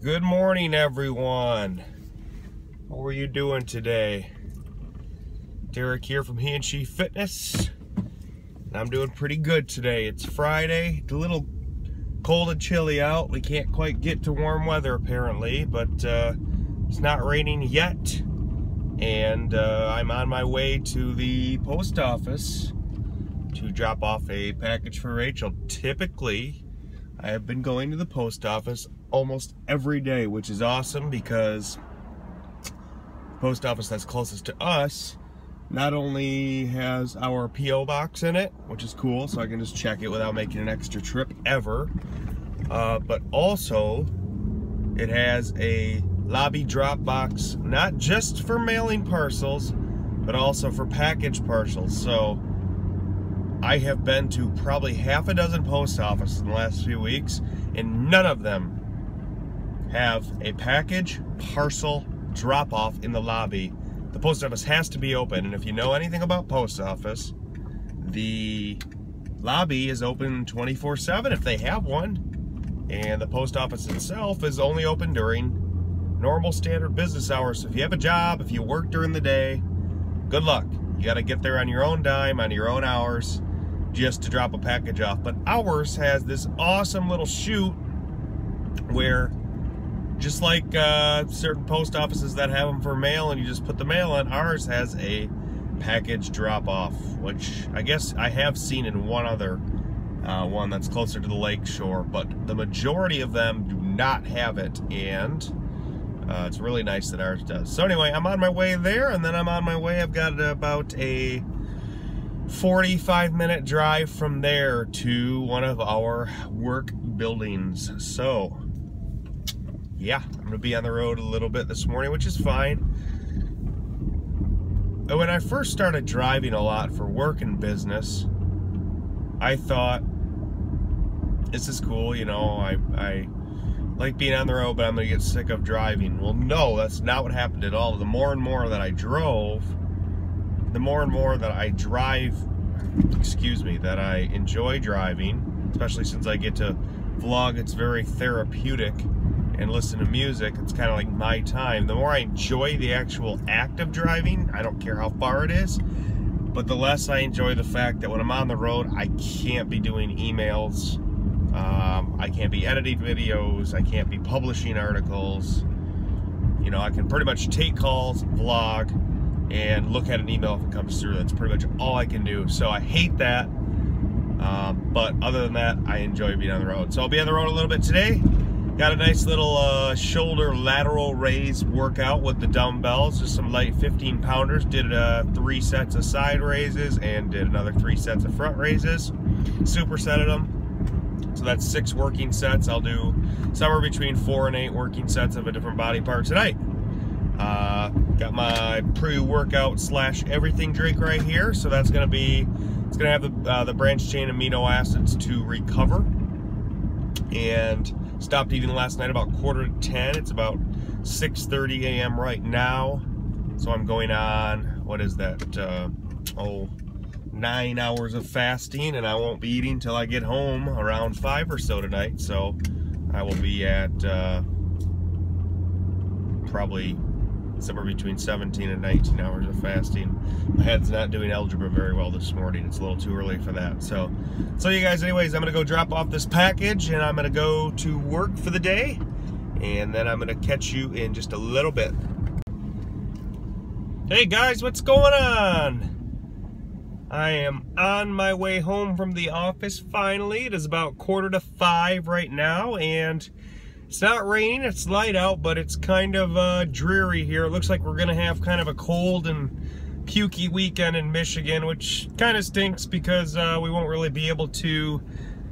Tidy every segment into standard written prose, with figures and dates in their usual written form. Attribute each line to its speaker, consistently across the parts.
Speaker 1: Good morning, everyone. How are you doing today? Derek here from He and She Fitness. And I'm doing pretty good today. It's Friday. It's a little cold and chilly out. We can't quite get to warm weather apparently, but it's not raining yet. And I'm on my way to the post office to drop off a package for Rachel. Typically, I have been going to the post office almost every day, which is awesome because the post office that's closest to us not only has our P.O. box in it, which is cool, so I can just check it without making an extra trip ever, but also it has a lobby drop box, not just for mailing parcels, but also for package parcels. So I have been to probably half a dozen post offices in the last few weeks, and none of them have a package parcel drop-off in the lobby. The post office has to be open, and if you know anything about post office, the lobby is open 24/7 if they have one, and the post office itself is only open during normal standard business hours. So if you have a job, if you work during the day, good luck. You got to get there on your own dime, on your own hours, just to drop a package off. But ours has this awesome little chute where, just like certain post offices that have them for mail and you just put the mail in, ours has a package drop off, which I guess I have seen in one other one that's closer to the lake shore, but the majority of them do not have it, and it's really nice that ours does. So anyway, I'm on my way there, and then I'm on my way. I've got about a 45-minute drive from there to one of our work buildings. So yeah, I'm gonna be on the road a little bit this morning, which is fine. When I first started driving a lot for work and business, I thought, this is cool, you know, I like being on the road, but I'm gonna get sick of driving. Well, no, that's not what happened at all. The more and more that I drove, the more and more that I drive, that I enjoy driving, especially since I get to vlog. It's very therapeutic, and listen to music. It's kind of like my time. The more I enjoy the actual act of driving, I don't care how far it is, but the less I enjoy the fact that when I'm on the road, I can't be doing emails, I can't be editing videos, I can't be publishing articles. You know, I can pretty much take calls, vlog, and look at an email if it comes through. That's pretty much all I can do. So I hate that, but other than that, I enjoy being on the road. So I'll be on the road a little bit today. Got a nice little shoulder lateral raise workout with the dumbbells, just some light 15-pounders. Did 3 sets of side raises and did another 3 sets of front raises. Supersetted them. So that's 6 working sets. I'll do somewhere between 4 and 8 working sets of a different body part tonight. Got my pre-workout / everything drink right here. So that's gonna be, it's gonna have the branched chain amino acids to recover. And stopped eating last night about 9:45. It's about 6:30 a.m. right now. So I'm going on, what is that, 9 hours of fasting, and I won't be eating till I get home around 5 or so tonight. So I will be at probably somewhere between 17 and 19 hours of fasting. My head's not doing algebra very well this morning. It's a little too early for that. So you guys, anyways, I'm gonna go drop off this package, and I'm gonna go to work for the day, and then I'm gonna catch you in just a little bit. Hey guys, what's going on? I am on my way home from the office finally. It is about 4:45 right now, and it's not raining, it's light out, but it's kind of dreary here. It looks like we're gonna have kind of a cold and pukey weekend in Michigan, which kind of stinks because we won't really be able to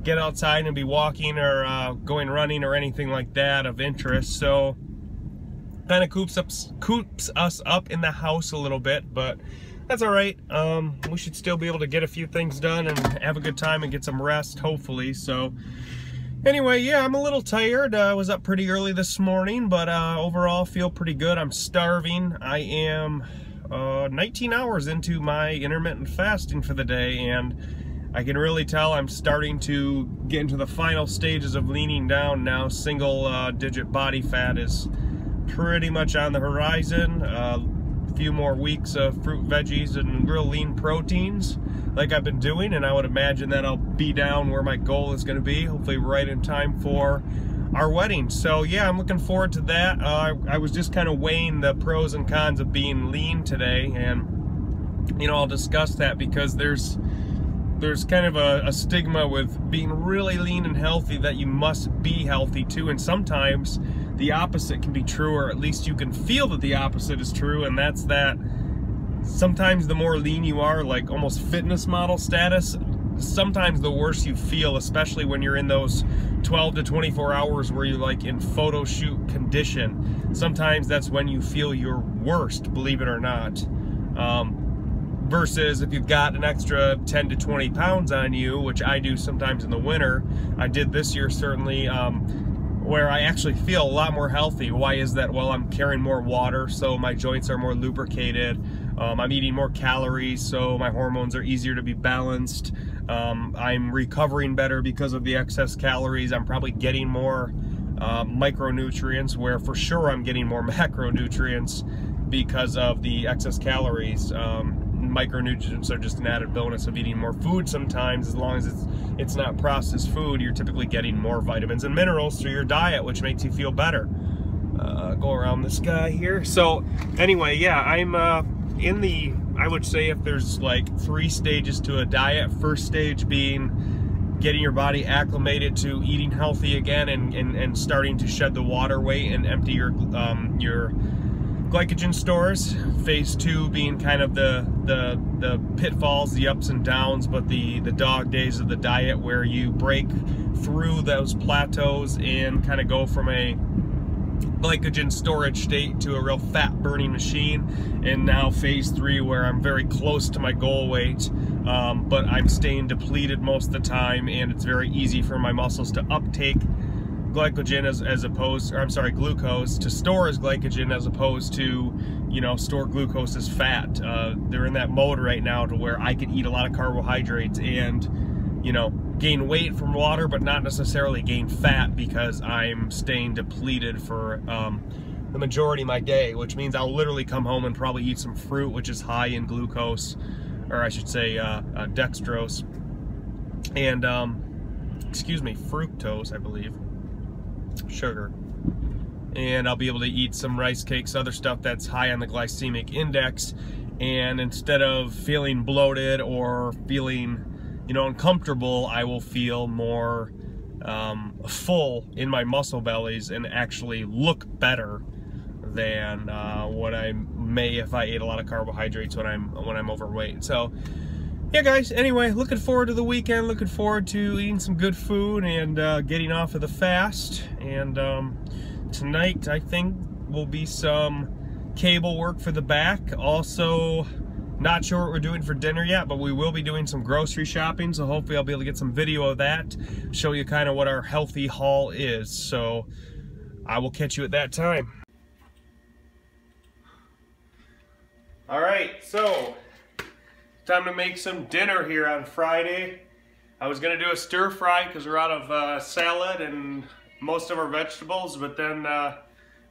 Speaker 1: get outside and be walking or going running or anything like that of interest. So kind of coops us up in the house a little bit, but that's all right. We should still be able to get a few things done and have a good time and get some rest, hopefully. So anyway, yeah, I'm a little tired. I was up pretty early this morning, but overall feel pretty good. I'm starving. I am 19 hours into my intermittent fasting for the day, and I can really tell I'm starting to get into the final stages of leaning down now. Single digit body fat is pretty much on the horizon. A few more weeks of fruit, veggies, and real lean proteins like I've been doing, and I would imagine that I'll be down where my goal is going to be, hopefully right in time for our wedding. So yeah, I'm looking forward to that. I was just kind of weighing the pros and cons of being lean today, and you know, I'll discuss that because there's kind of a stigma with being really lean and healthy that you must be healthy too, and sometimes the opposite can be true, or at least you can feel that the opposite is true, and that's that sometimes the more lean you are, like almost fitness model status, sometimes the worse you feel, especially when you're in those 12 to 24 hours where you're like in photo shoot condition. Sometimes that's when you feel your worst, believe it or not. Versus if you've got an extra 10 to 20 pounds on you, which I do sometimes in the winter. I did this year certainly, where I actually feel a lot more healthy. Why is that? Well, I'm carrying more water, so my joints are more lubricated. I'm eating more calories, so my hormones are easier to be balanced. I'm recovering better because of the excess calories. I'm probably getting more micronutrients, where for sure I'm getting more macronutrients because of the excess calories. Micronutrients are just an added bonus of eating more food sometimes. As long as it's not processed food, you're typically getting more vitamins and minerals through your diet, which makes you feel better. Go around this guy here. So anyway, yeah, I'm in the, I would say if there's like 3 stages to a diet. First stage being getting your body acclimated to eating healthy again and starting to shed the water weight and empty your glycogen stores. Phase 2 being kind of the pitfalls, the ups and downs, but the dog days of the diet where you break through those plateaus and kind of go from a glycogen storage state to a real fat burning machine. And now phase 3 where I'm very close to my goal weight, but I'm staying depleted most of the time, and it's very easy for my muscles to uptake glycogen as opposed, or I'm sorry, glucose to store as glycogen as opposed to, you know, store glucose as fat. They're in that mode right now to where I can eat a lot of carbohydrates and, you know, gain weight from water, but not necessarily gain fat because I'm staying depleted for the majority of my day, which means I'll literally come home and probably eat some fruit, which is high in glucose, or I should say dextrose, and excuse me, fructose, I believe. Sugar. And I'll be able to eat some rice cakes, other stuff that's high on the glycemic index, and instead of feeling bloated or feeling, you know, uncomfortable, I will feel more full in my muscle bellies and actually look better than what I may if I ate a lot of carbohydrates when I'm overweight. So yeah, guys, anyway, looking forward to the weekend, looking forward to eating some good food and getting off of the fast. And tonight, I think, will be some cable work for the back. Also, not sure what we're doing for dinner yet, but we will be doing some grocery shopping, so hopefully I'll be able to get some video of that, show you kind of what our healthy haul is. So I will catch you at that time. All right, so time to make some dinner here on Friday. I was gonna do a stir fry because we're out of salad and most of our vegetables, but then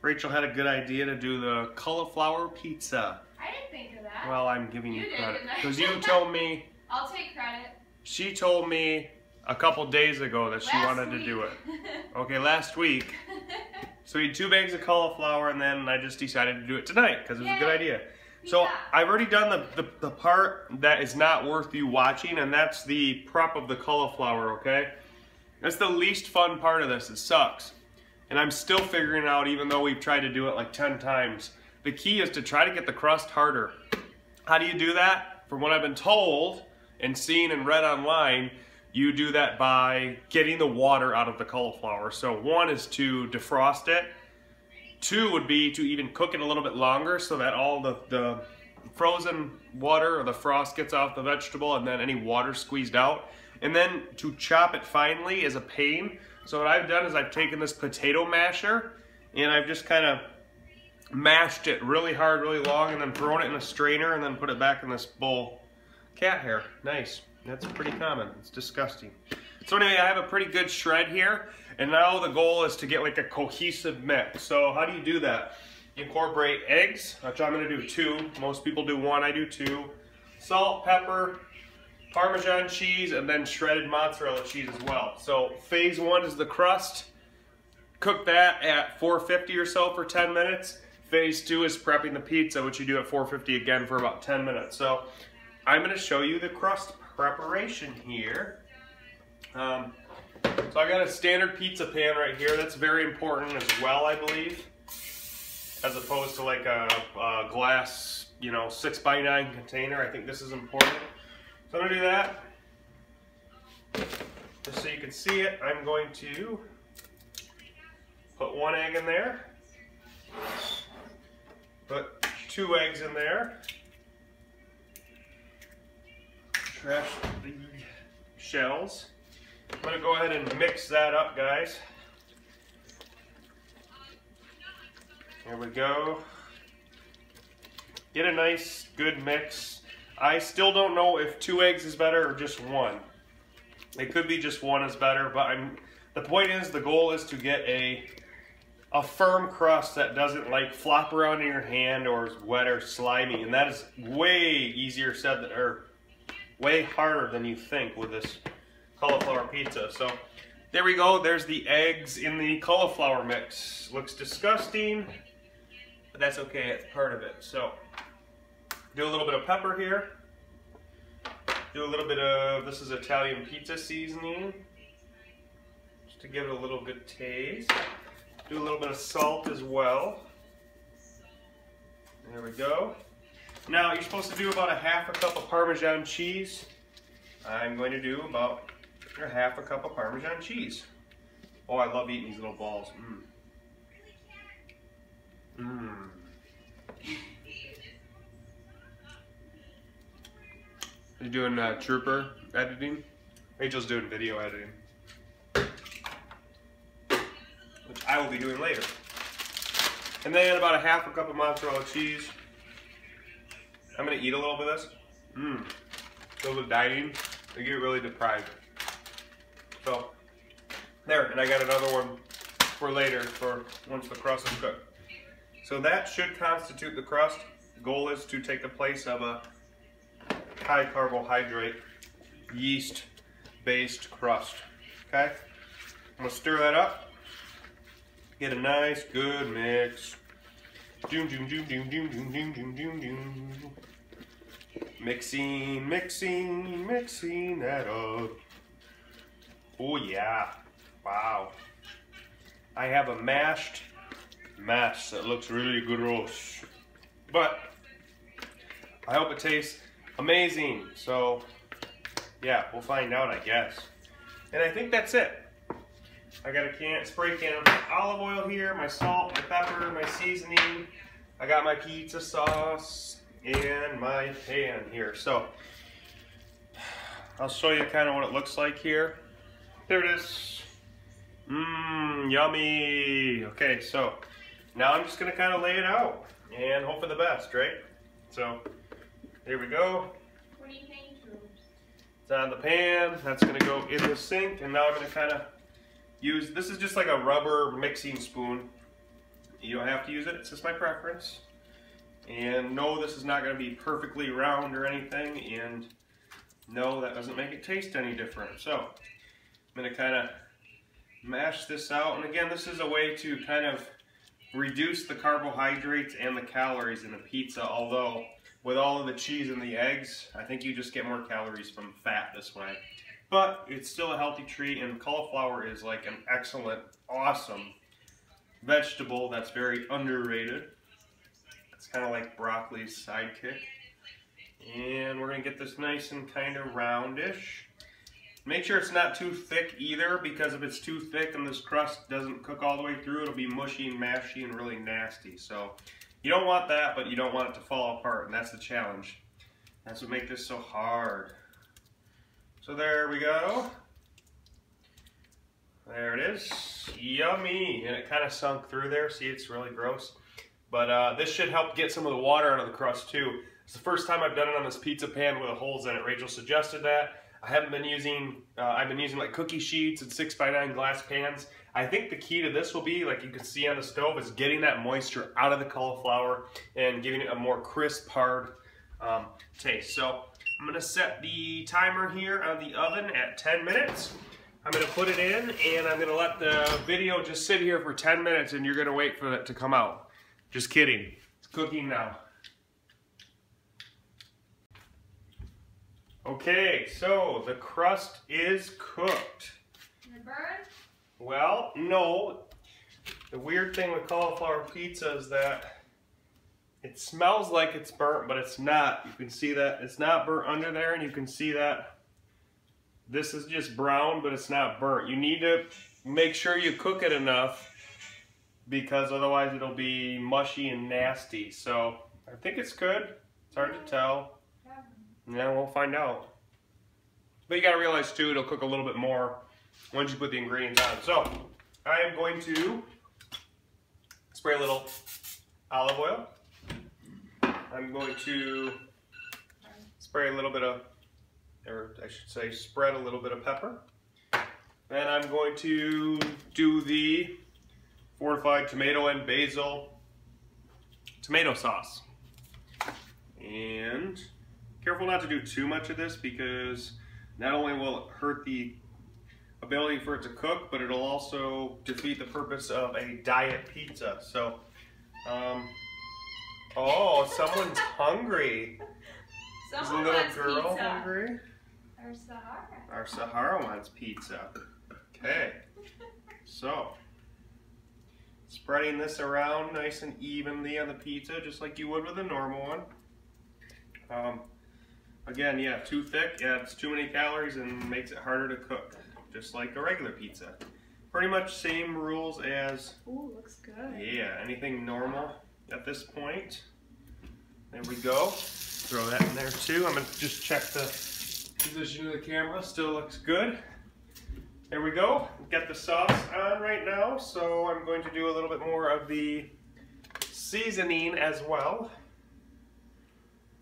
Speaker 1: Rachel had a good idea to do the cauliflower pizza.
Speaker 2: I didn't think of that.
Speaker 1: Well, I'm giving you credit because you
Speaker 2: did.
Speaker 1: told me.
Speaker 2: I'll take credit.
Speaker 1: She told me a couple days ago that she wanted to do it. Okay, last week. So we had 2 bags of cauliflower, and then I just decided to do it tonight because it was a good idea. So I've already done the part that is not worth you watching, and that's the prep of the cauliflower, okay? That's the least fun part of this. It sucks. And I'm still figuring it out, even though we've tried to do it like 10 times. The key is to try to get the crust harder. How do you do that? From what I've been told and seen and read online, you do that by getting the water out of the cauliflower. So 1 is to defrost it. 2 would be to even cook it a little bit longer so that all the frozen water or the frost gets off the vegetable and then any water squeezed out. And then to chop it finely is a pain. So what I've done is I've taken this potato masher and I've just kind of mashed it really hard, really long, and then thrown it in a strainer and then put it back in this bowl. Cat hair, nice. That's pretty common. It's disgusting. So anyway, I have a pretty good shred here, and now the goal is to get like a cohesive mix. So how do you do that? You incorporate eggs, which I'm going to do 2. Most people do 1, I do 2. Salt, pepper, Parmesan cheese, and then shredded mozzarella cheese as well. So phase 1 is the crust. Cook that at 450 or so for 10 minutes. Phase 2 is prepping the pizza, which you do at 450 again for about 10 minutes. So I'm going to show you the crust preparation here. So I got a standard pizza pan right here. That's very important as well, I believe, as opposed to like a glass, 6x9 container. I think this is important. So I'm going to do that. Just so you can see it, I'm going to put 1 egg in there. Put 2 eggs in there. Trash the shells. I'm going to go ahead and mix that up, guys. There we go. Get a nice, good mix. I still don't know if 2 eggs is better or just 1. It could be just 1 is better, but the point is, the goal is to get a firm crust that doesn't like flop around in your hand or is wet or slimy, and that is way easier said than, or way harder than you think with this cauliflower pizza. So there we go. There's the eggs in the cauliflower mix. Looks disgusting, but that's okay. It's part of it. So do a little bit of pepper here. Do a little bit of, this is Italian pizza seasoning, just to give it a little good taste. Do a little bit of salt as well. There we go. Now you're supposed to do about a 1/2 cup of Parmesan cheese. I'm going to do about a 1/2 cup of Parmesan cheese. Oh, I love eating these little balls. Are you doing Trooper editing? Rachel's doing video editing, which I will be doing later. And then about a 1/2 cup of mozzarella cheese. I'm gonna eat a little bit of this. Filled with dieting, I get really deprived. So, there, and I got another one for later, for once the crust is cooked. So that should constitute the crust. The goal is to take the place of a high carbohydrate, yeast-based crust. Okay? I'm gonna stir that up. Get a nice, good mix. Doom, doom, doom, doom, doom, doom, doom, doom, doom, doom. Mixing, mixing, mixing that up. Oh yeah, wow. I have a mashed mash that looks really gross, but I hope it tastes amazing. So yeah, we'll find out, I guess. And I think that's it. I got a spray can of olive oil here, my salt, my pepper, my seasoning. I got my pizza sauce in my pan here. So I'll show you kind of what it looks like here. There it is. Yummy. Okay, so now I'm just gonna kind of lay it out and hope for the best, right? So here we go.
Speaker 2: What do you think, Troops?
Speaker 1: It's on the pan. That's gonna go in the sink, and now I'm gonna kind of use, this is just like a rubber mixing spoon. You don't have to use it, it's just my preference. And no, this is not going to be perfectly round or anything, and no, that doesn't make it taste any different. So I'm going to kind of mash this out, and again, this is a way to kind of reduce the carbohydrates and the calories in the pizza, although with all of the cheese and the eggs, I think you just get more calories from fat this way. But it's still a healthy treat, and cauliflower is like an excellent, awesome vegetable that's very underrated. It's kind of like broccoli's sidekick. And we're going to get this nice and kind of roundish. Make sure it's not too thick either, because if it's too thick and this crust doesn't cook all the way through, it'll be mushy and mashy and really nasty. So you don't want that, but you don't want it to fall apart, and that's the challenge. That's what makes this so hard. So there we go. There it is. Yummy. And it kind of sunk through there. See, it's really gross. But this should help get some of the water out of the crust too. It's the first time I've done it on this pizza pan with the holes in it. Rachel suggested that. I haven't been using, I've been using like cookie sheets and 6x9 glass pans. I think the key to this will be, like you can see on the stove, is getting that moisture out of the cauliflower and giving it a more crisp, hard taste. So I'm gonna set the timer here on the oven at 10 minutes. I'm gonna put it in and I'm gonna let the video just sit here for 10 minutes and you're gonna wait for it to come out. Just kidding, it's cooking now. Okay, so the crust is cooked.
Speaker 2: Is it burned?
Speaker 1: Well, no. The weird thing with cauliflower pizza is that it smells like it's burnt, but it's not. You can see that it's not burnt under there, and you can see that this is just brown, but it's not burnt. You need to make sure you cook it enough because otherwise it'll be mushy and nasty. So I think it's good. It's hard to tell. Yeah, we'll find out. But you gotta realize too, it'll cook a little bit more once you put the ingredients on. So, I am going to spray a little olive oil. I'm going to spray a little bit of, or I should say spread a little bit of pepper. Then I'm going to do the fortified tomato and basil tomato sauce. And careful not to do too much of this because not only will it hurt the ability for it to cook, but it'll also defeat the purpose of a diet pizza. So, oh, someone's hungry. Is the little girl
Speaker 2: pizza.
Speaker 1: hungry?
Speaker 2: Or Sahara.
Speaker 1: Our Sahara wants pizza. Okay, so spreading this around nice and evenly on the pizza, just like you would with a normal one. Again, yeah, too thick, yeah, it's too many calories and makes it harder to cook, just like a regular pizza. Pretty much same rules as,
Speaker 2: Ooh, looks good.
Speaker 1: yeah, anything normal at this point. There we go. Throw that in there too. I'm gonna just check the position of the camera, still looks good. There we go. Got the sauce on right now, so I'm going to do a little bit more of the seasoning as well.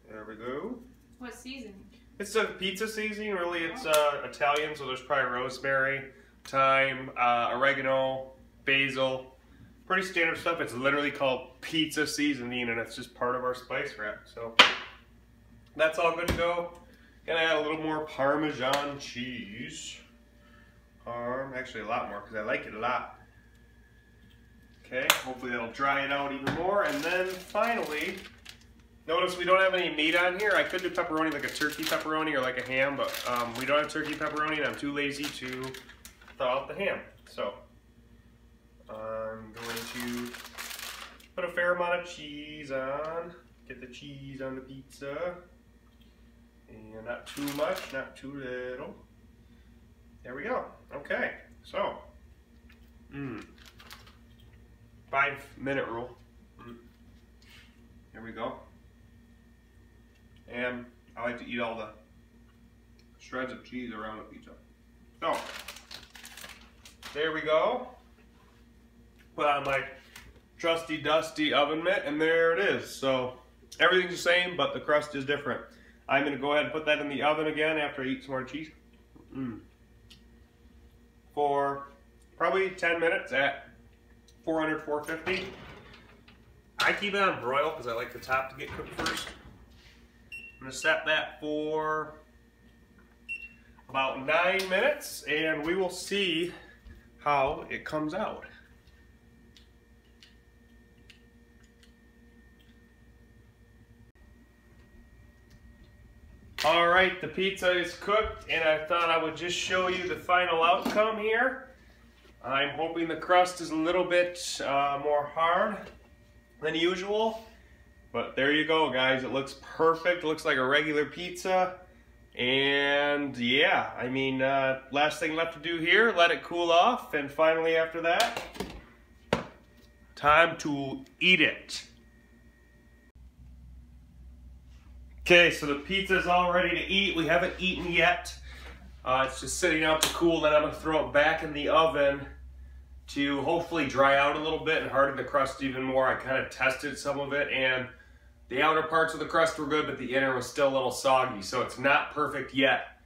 Speaker 1: There we go.
Speaker 2: What seasoning?
Speaker 1: It's a pizza seasoning, really. It's Italian, so there's probably rosemary, thyme, oregano, basil. Pretty standard stuff. It's literally called pizza seasoning, and it's just part of our spice rack. So that's all good to go. Gonna add a little more Parmesan cheese. Actually a lot more because I like it a lot. Okay, hopefully that'll dry it out even more. And then finally, notice we don't have any meat on here. I could do pepperoni, like a turkey pepperoni or like a ham, but we don't have turkey pepperoni and I'm too lazy to thaw out the ham. So I'm going to put a fair amount of cheese on. Get the cheese on the pizza. And not too much, not too little. There we go. Okay, so 5-minute rule. Here we go. And I like to eat all the shreds of cheese around the pizza. So, there we go. Put on my trusty dusty oven mitt, and there it is. So, everything's the same, but the crust is different. I'm going to go ahead and put that in the oven again after I eat some more cheese. For probably 10 minutes at 400, 450. I keep it on broil because I like the top to get cooked first. I'm going to set that for about 9 minutes and we will see how it comes out. Alright, the pizza is cooked and I thought I would just show you the final outcome here. I'm hoping the crust is a little bit more hard than usual. But there you go, guys. It looks perfect. It looks like a regular pizza. And yeah, I mean, last thing left to do here, let it cool off. And finally after that, time to eat it. Okay, so the pizza's all ready to eat. We haven't eaten yet. It's just sitting out to cool, then I'm going to throw it back in the oven to hopefully dry out a little bit and harden the crust even more. I kind of tested some of it, and the outer parts of the crust were good, but the inner was still a little soggy, so it's not perfect yet.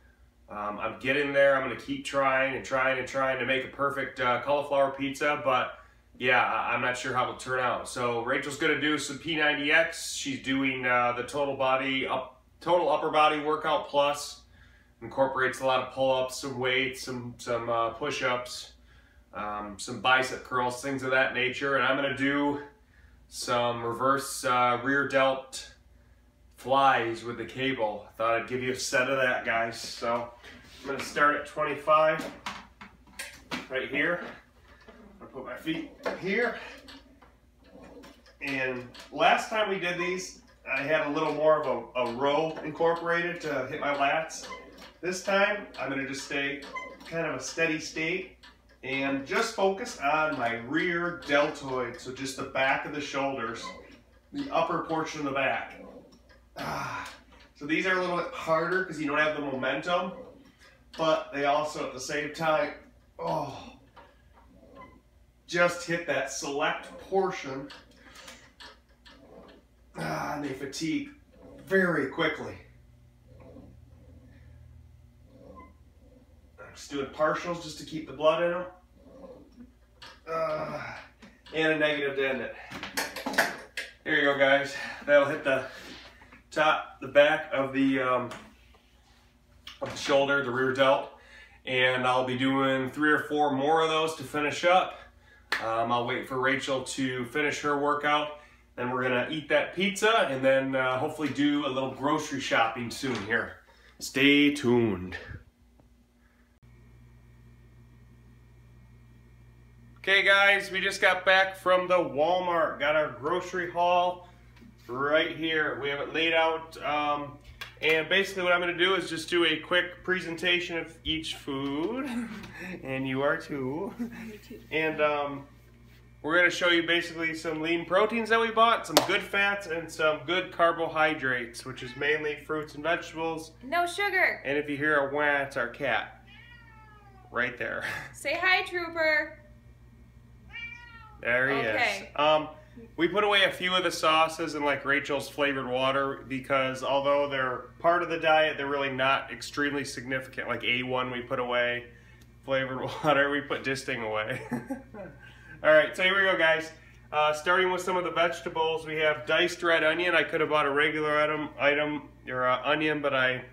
Speaker 1: I'm getting there. I'm going to keep trying to make a perfect cauliflower pizza, but yeah, I'm not sure how it'll turn out. So Rachel's going to do some P90X. She's doing the total upper body workout plus. Incorporates a lot of pull-ups, some weights, some push-ups, some bicep curls, things of that nature. And I'm going to do some reverse rear delt flies with the cable. Thought I'd give you a set of that, guys. So I'm going to start at 25 right here. I'm going to put my feet here. And last time we did these, I had a little more of a row incorporated to hit my lats. This time, I'm going to just stay kind of a steady state and just focus on my rear deltoid, so just the back of the shoulders, the upper portion of the back. So these are a little bit harder because you don't have the momentum, but they also at the same time, just hit that select portion, and they fatigue very quickly. Just doing partials just to keep the blood in them. And a negative to end it. There you go, guys. That'll hit the top, the back of the shoulder, the rear delt. And I'll be doing 3 or 4 more of those to finish up. I'll wait for Rachel to finish her workout. Then we're gonna eat that pizza and then hopefully do a little grocery shopping soon here. Stay tuned. Okay guys, we just got back from the Walmart. Got our grocery haul right here. We have it laid out. And basically what I'm going to do is just do a quick presentation of each food. And you are too. And we're going to show you basically some lean proteins that we bought, some good fats, and some good carbohydrates, which is mainly fruits and vegetables.
Speaker 2: No sugar.
Speaker 1: And if you hear a wah, it's our cat. Right there.
Speaker 2: Say hi, Trooper.
Speaker 1: There he is. We put away a few of the sauces and like Rachel's flavored water because although they're part of the diet, they're really not extremely significant. Like A1 we put away, flavored water we put Disting away. Alright, so here we go guys. Starting with some of the vegetables, we have diced red onion. I could have bought a regular onion, but I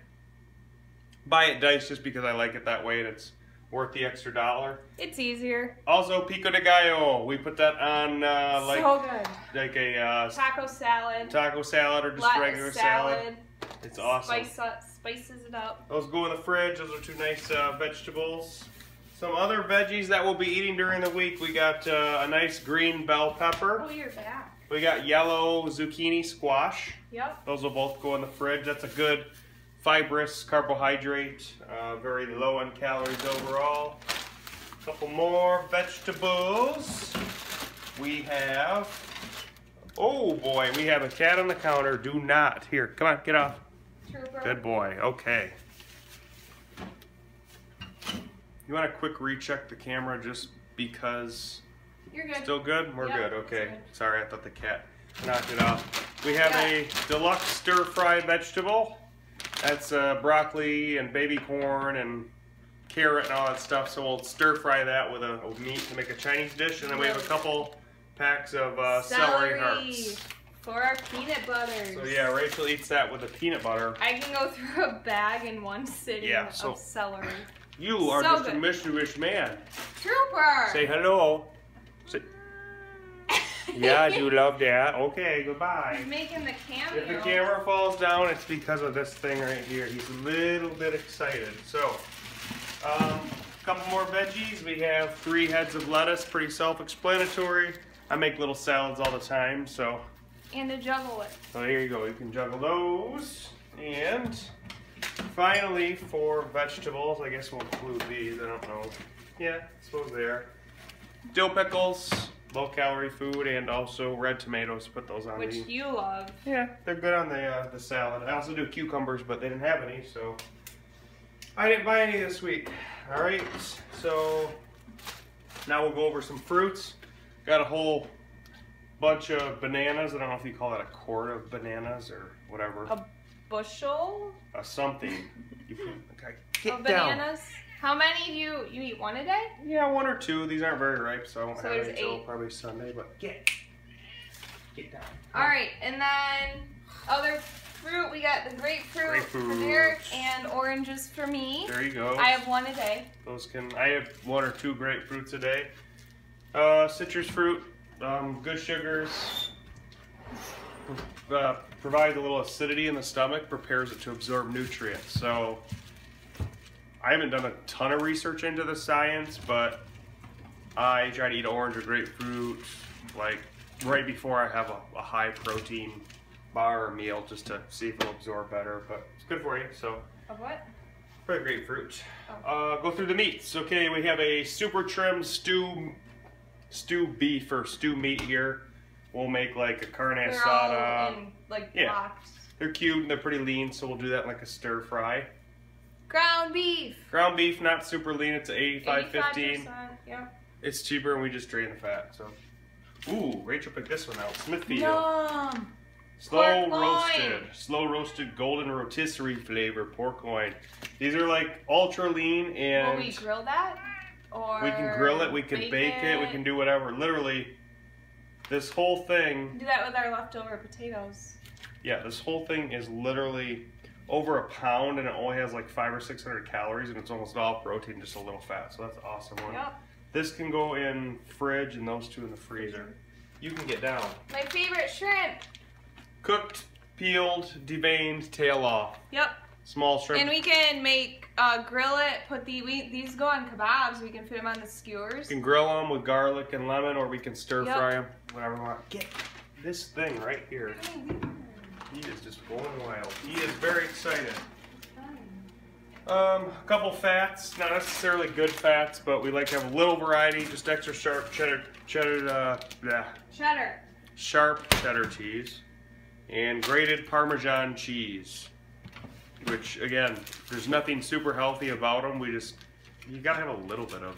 Speaker 1: buy it diced just because I like it that way and it's worth the extra $1.
Speaker 2: It's easier.
Speaker 1: Also, pico de gallo. We put that on
Speaker 2: so good.
Speaker 1: Like a
Speaker 2: taco salad
Speaker 1: or just regular salad. It's awesome.
Speaker 2: Spices it up.
Speaker 1: Those go in the fridge. Those are 2 nice vegetables. Some other veggies that we'll be eating during the week. We got a nice green bell pepper.
Speaker 2: Oh, you're back.
Speaker 1: We got yellow zucchini squash.
Speaker 2: Yep.
Speaker 1: Those will both go in the fridge. That's a good fibrous carbohydrate, very low in calories overall. A couple more vegetables. We have, oh boy, we have a cat on the counter. Do not, here, come on, get off.
Speaker 2: Trooper.
Speaker 1: Good boy, okay. You want to quick recheck the camera just because?
Speaker 2: You're good.
Speaker 1: Still good? We're
Speaker 2: yep,
Speaker 1: good, okay.
Speaker 2: Good.
Speaker 1: Sorry, I thought the cat knocked it off. We have a deluxe stir-fry vegetable. That's broccoli and baby corn and carrot and all that stuff. So we'll stir fry that with a meat to make a Chinese dish. And then we have a couple packs of celery hearts.
Speaker 2: For our peanut butter.
Speaker 1: So yeah, Rachel eats that with the peanut butter.
Speaker 2: I can go through a bag in one sitting of celery.
Speaker 1: You are
Speaker 2: so
Speaker 1: just a mischievous man.
Speaker 2: Trooper!
Speaker 1: Say hello. Yeah, I do love that. Okay, goodbye.
Speaker 2: He's making the cameo.
Speaker 1: If the camera falls down, it's because of this thing right here. He's a little bit excited. So, a couple more veggies. We have 3 heads of lettuce, pretty self-explanatory. I make little salads all the time, so.
Speaker 2: And to juggle it.
Speaker 1: So there you go, you can juggle those. And finally, for vegetables, I guess we'll include these, I don't know. Yeah, I suppose they are. Dill pickles. Low-calorie food, and also red tomatoes. Put those on.
Speaker 2: Which you love.
Speaker 1: Yeah, they're good on the salad. I also do cucumbers, but they didn't have any, so I didn't buy any this week. All right, so now we'll go over some fruits. Got a whole bunch of bananas. I don't know if you call that a quart of bananas or whatever.
Speaker 2: A bushel?
Speaker 1: Something. Okay, get
Speaker 2: bananas.
Speaker 1: Down.
Speaker 2: How many do you eat? One a day?
Speaker 1: Yeah, 1 or 2. These aren't very ripe, so I won't have
Speaker 2: there's
Speaker 1: any until
Speaker 2: 8.
Speaker 1: probably Sunday. But get down.
Speaker 2: All right, and then other fruit. We got the grapefruit for Derek and oranges for me.
Speaker 1: There you go.
Speaker 2: I have 1 a day.
Speaker 1: I have 1 or 2 grapefruits a day. Citrus fruit, good sugars. Provides a little acidity in the stomach, prepares it to absorb nutrients. So I haven't done a ton of research into the science, but I try to eat orange or grapefruit like right before I have a high protein bar or meal, just to see if it'll absorb better. But it's good for you. So
Speaker 2: Of what?
Speaker 1: for the grapefruit.
Speaker 2: Oh.
Speaker 1: Go through the meats. Okay, we have a super trim stew beef or stew meat here. We'll make like a carne asada.
Speaker 2: They're all in like blocks.
Speaker 1: They're cubed and they're pretty lean, so we'll do that in like a stir fry.
Speaker 2: Ground beef.
Speaker 1: Ground beef, not super lean. It's 85-15.
Speaker 2: Yeah.
Speaker 1: It's cheaper and we just drain the fat. So, ooh, Rachel picked this one out. Smithfield.
Speaker 2: Yum.
Speaker 1: Slow roasted golden rotisserie flavor pork loin. These are like ultra lean and.
Speaker 2: Will we grill that? Or
Speaker 1: we can grill it. We can bake it. We can do whatever. Literally, this whole thing.
Speaker 2: Do that with our leftover potatoes.
Speaker 1: Yeah, this whole thing is literally over a pound, and it only has like 500 or 600 calories, and it's almost all protein, just a little fat. So that's an awesome one.
Speaker 2: Yep.
Speaker 1: This can go in fridge, and those 2 in the freezer. You can get down.
Speaker 2: My favorite shrimp.
Speaker 1: Cooked, peeled, deveined, tail off.
Speaker 2: Yep.
Speaker 1: Small shrimp.
Speaker 2: And we can make grill it. Put these go on kebabs. We can fit them on the skewers.
Speaker 1: You can grill them with garlic and lemon, or we can stir fry them. Whatever you want. Get this thing right here. He is just going wild. He is very excited. A couple fats, not necessarily good fats, but we like to have a little variety. Just extra sharp sharp cheddar cheese, and grated Parmesan cheese. Which again, there's nothing super healthy about them. You gotta have a little bit of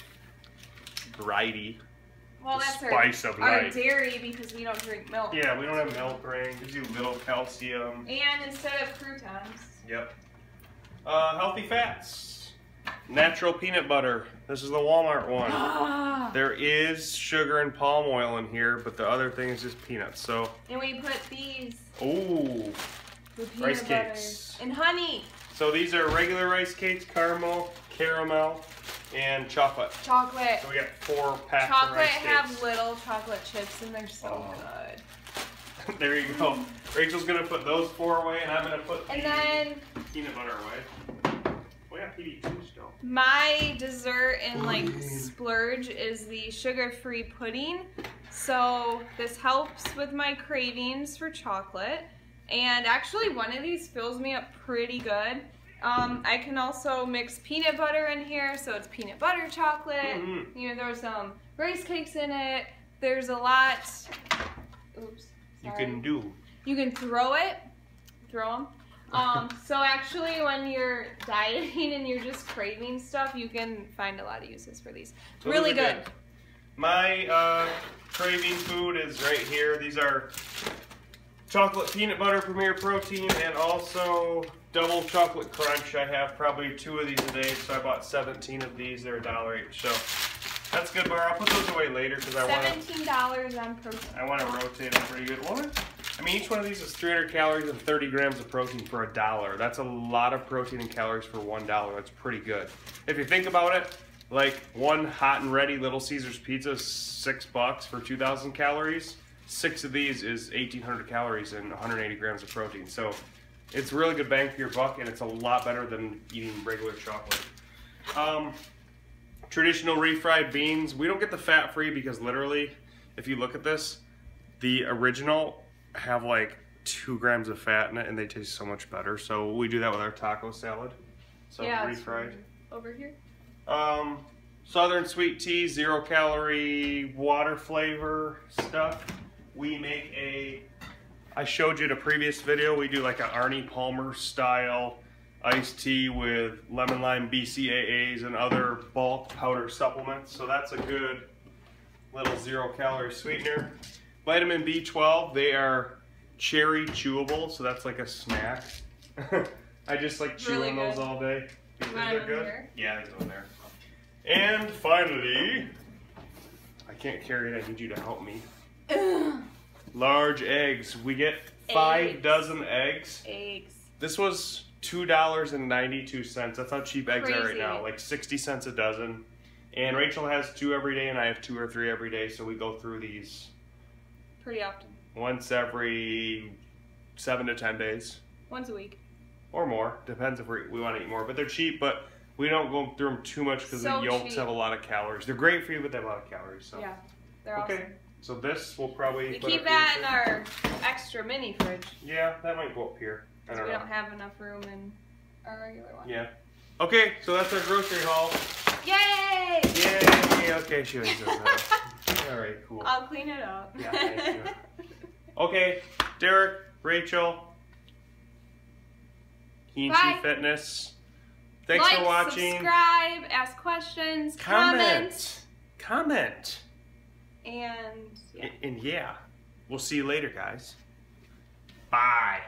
Speaker 1: variety.
Speaker 2: Well, that's
Speaker 1: spice of
Speaker 2: our
Speaker 1: life.
Speaker 2: Dairy, because we don't drink milk.
Speaker 1: Yeah, we don't have milk ring. Gives you a little calcium.
Speaker 2: And instead of croutons.
Speaker 1: Yep. Healthy fats. Natural peanut butter. This is the Walmart one. There is sugar and palm oil in here, but the other thing is just peanuts. So.
Speaker 2: And we put these.
Speaker 1: Ooh. Rice cakes.
Speaker 2: And honey.
Speaker 1: So these are regular rice cakes, caramel, and chocolate.
Speaker 2: Chocolate.
Speaker 1: So we got 4 packs
Speaker 2: chocolate
Speaker 1: of rice cakes.
Speaker 2: have little chocolate chips and they're so good.
Speaker 1: There you go. Rachel's gonna put those 4 away, and I'm gonna put
Speaker 2: then
Speaker 1: peanut butter away. We got PB2 still.
Speaker 2: My dessert and like splurge is the sugar-free pudding. So this helps with my cravings for chocolate. And actually one of these fills me up pretty good. I can also mix peanut butter in here, so it's peanut butter chocolate. You know, there's some rice cakes in it. There's a lot. Oops. Sorry. You can throw them. So actually, when you're dieting and you're just craving stuff, you can find a lot of uses for these.
Speaker 1: So
Speaker 2: really good.
Speaker 1: My craving food is right here. These are chocolate peanut butter Premier Protein and also double chocolate crunch. I have probably 2 of these a day, so I bought 17 of these. They're $1 each. So that's good, bar. I'll put those away later because I want
Speaker 2: $17 on protein.
Speaker 1: I want to rotate them pretty good. I mean, each one of these is 300 calories and 30 grams of protein for $1. That's a lot of protein and calories for $1. That's pretty good. If you think about it, like one hot and ready Little Caesars pizza is $6 for 2,000 calories. 6 of these is 1,800 calories and 180 grams of protein. So it's really good bang for your buck, and it's a lot better than eating regular chocolate. Traditional refried beans. We don't get the fat-free because literally, if you look at this, the original have like 2 grams of fat in it, and they taste so much better. So we do that with our taco salad. So
Speaker 2: yeah,
Speaker 1: refried.
Speaker 2: Over here.
Speaker 1: Southern sweet tea, 0 calorie water flavor stuff. We make I showed you in a previous video, we do like an Arnie Palmer style iced tea with lemon lime BCAAs and other bulk powder supplements. So that's a good little 0 calorie sweetener. Vitamin B12, they are cherry chewable, so that's like a snack. I just like chew
Speaker 2: Really
Speaker 1: on those
Speaker 2: good.
Speaker 1: all day.
Speaker 2: You
Speaker 1: Is
Speaker 2: want
Speaker 1: that
Speaker 2: them
Speaker 1: good?
Speaker 2: here?
Speaker 1: Yeah, they go in there. And finally, I can't carry it. I need you to help me. Large eggs. We get 5
Speaker 2: Eggs.
Speaker 1: dozen eggs.
Speaker 2: Eggs.
Speaker 1: This was $2.92. That's how cheap eggs are right
Speaker 2: Crazy.
Speaker 1: now. Like 60 cents a dozen. And Rachel has 2 every day, and I have 2 or 3 every day. So we go through these
Speaker 2: Pretty often.
Speaker 1: once every 7 to 10 days.
Speaker 2: Once a week.
Speaker 1: Or more. Depends if we want to eat more. But they're cheap, but we don't go through them too much because
Speaker 2: So
Speaker 1: the yolks
Speaker 2: cheap.
Speaker 1: have a lot of calories. They're great for you, but they have a lot of calories. So.
Speaker 2: Yeah. They're
Speaker 1: Okay.
Speaker 2: awesome.
Speaker 1: So this will probably
Speaker 2: We
Speaker 1: put
Speaker 2: keep
Speaker 1: up
Speaker 2: that
Speaker 1: here.
Speaker 2: in our extra mini fridge.
Speaker 1: Yeah, that might go up here. I
Speaker 2: Because
Speaker 1: don't
Speaker 2: we
Speaker 1: know.
Speaker 2: don't have enough room in our regular one.
Speaker 1: Yeah. Okay, so that's our grocery haul.
Speaker 2: Yay!
Speaker 1: Yay! Okay, she always does that. All right, cool.
Speaker 2: I'll clean it up.
Speaker 1: Yeah, thank you. Okay, Derek, Rachel, He and She
Speaker 2: Bye.
Speaker 1: Fitness. Thanks
Speaker 2: Like,
Speaker 1: for watching.
Speaker 2: subscribe, ask questions, comment.
Speaker 1: Comment.
Speaker 2: And yeah.
Speaker 1: And yeah, we'll see you later, guys. Bye.